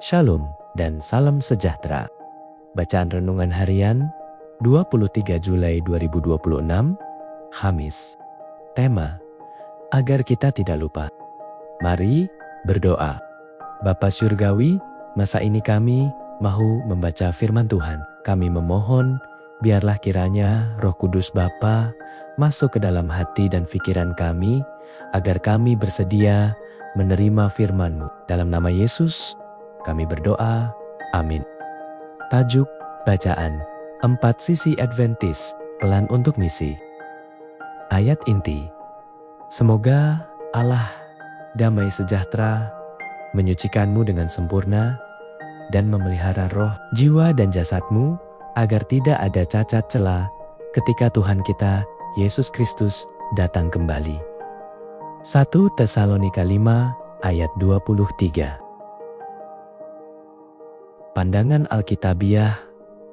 Shalom dan salam sejahtera. Bacaan renungan harian 23 Juli 2026, Kamis. Tema, agar kita tidak lupa. Mari berdoa. Bapa Surgawi, masa ini kami mau membaca firman Tuhan. Kami memohon, biarlah kiranya Roh Kudus Bapa masuk ke dalam hati dan pikiran kami, agar kami bersedia menerima firman-Mu. Dalam nama Yesus, kami berdoa. Amin. Tajuk bacaan, 4 sisi Adventis, pelan untuk misi. Ayat inti, semoga Allah damai sejahtera menyucikanmu dengan sempurna dan memelihara roh, jiwa dan jasadmu agar tidak ada cacat celah ketika Tuhan kita Yesus Kristus datang kembali. 1 Tesalonika 5 ayat 23. Pandangan Alkitabiah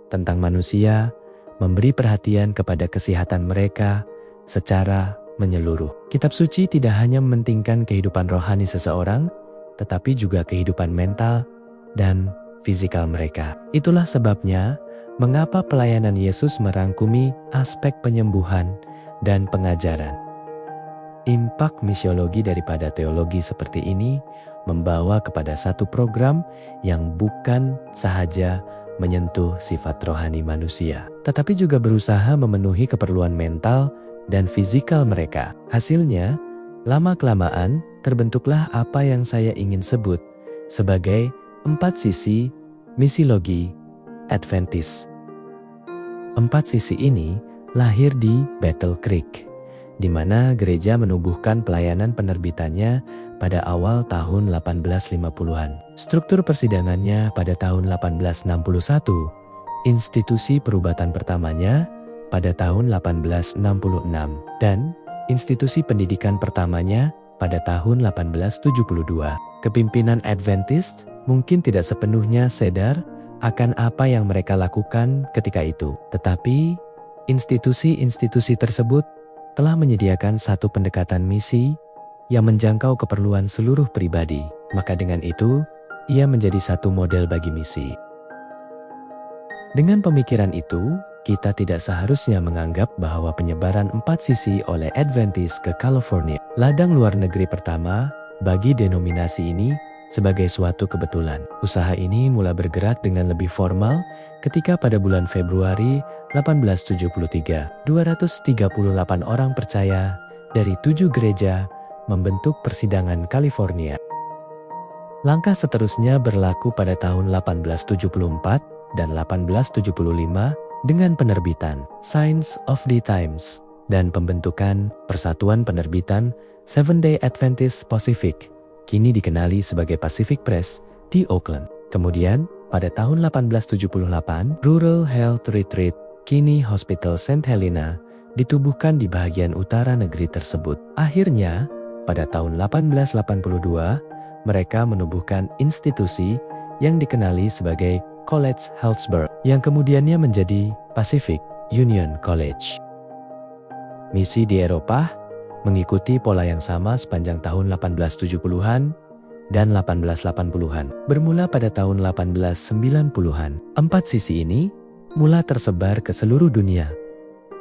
tentang manusia memberi perhatian kepada kesehatan mereka secara menyeluruh. Kitab suci tidak hanya mementingkan kehidupan rohani seseorang, tetapi juga kehidupan mental dan fisikal mereka. Itulah sebabnya mengapa pelayanan Yesus merangkumi aspek penyembuhan dan pengajaran. Impak misiologi daripada teologi seperti ini membawa kepada satu program yang bukan sahaja menyentuh sifat rohani manusia, tetapi juga berusaha memenuhi keperluan mental dan fisikal mereka. Hasilnya, lama-kelamaan terbentuklah apa yang saya ingin sebut sebagai 4 sisi misiologi Adventis. 4 sisi ini lahir di Battle Creek, di mana gereja menubuhkan pelayanan penerbitannya pada awal tahun 1850-an. Struktur persidangannya pada tahun 1861, institusi perubatan pertamanya pada tahun 1866, dan institusi pendidikan pertamanya pada tahun 1872. Kepimpinan Adventist mungkin tidak sepenuhnya sadar akan apa yang mereka lakukan ketika itu, tetapi institusi-institusi tersebut telah menyediakan satu pendekatan misi yang menjangkau keperluan seluruh pribadi. Maka dengan itu, ia menjadi satu model bagi misi. Dengan pemikiran itu, kita tidak seharusnya menganggap bahwa penyebaran 4 sisi oleh Adventist ke California, ladang luar negeri pertama bagi denominasi ini, sebagai suatu kebetulan. Usaha ini mulai bergerak dengan lebih formal ketika pada bulan Februari 1873, 238 orang percaya dari 7 gereja membentuk Persidangan California. Langkah seterusnya berlaku pada tahun 1874 dan 1875 dengan penerbitan Signs of the Times dan pembentukan Persatuan Penerbitan Seventh-day Adventist Pacific, kini dikenali sebagai Pacific Press, di Oakland. Kemudian, pada tahun 1878, Rural Health Retreat, kini Hospital St. Helena, ditubuhkan di bagian utara negeri tersebut. Akhirnya, pada tahun 1882, mereka menubuhkan institusi yang dikenali sebagai College Healdsburg, yang kemudiannya menjadi Pacific Union College. Misi di Eropa mengikuti pola yang sama sepanjang tahun 1870-an dan 1880-an. Bermula pada tahun 1890-an, 4 sisi ini mula tersebar ke seluruh dunia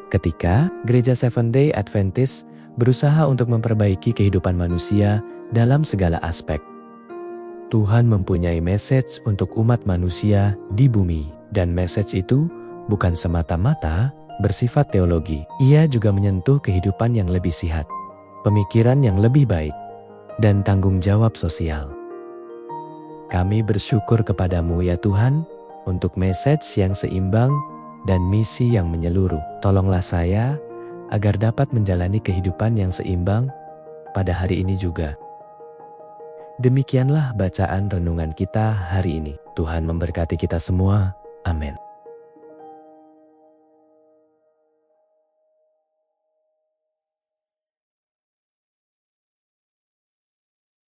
ketika Gereja Seventh-day Adventist berusaha untuk memperbaiki kehidupan manusia dalam segala aspek. Tuhan mempunyai message untuk umat manusia di bumi, dan message itu bukan semata-mata bersifat teologi. Ia juga menyentuh kehidupan yang lebih sehat, pemikiran yang lebih baik, dan tanggung jawab sosial. Kami bersyukur kepadamu ya Tuhan, untuk message yang seimbang dan misi yang menyeluruh. Tolonglah saya agar dapat menjalani kehidupan yang seimbang pada hari ini juga. Demikianlah bacaan renungan kita hari ini. Tuhan memberkati kita semua. Amin.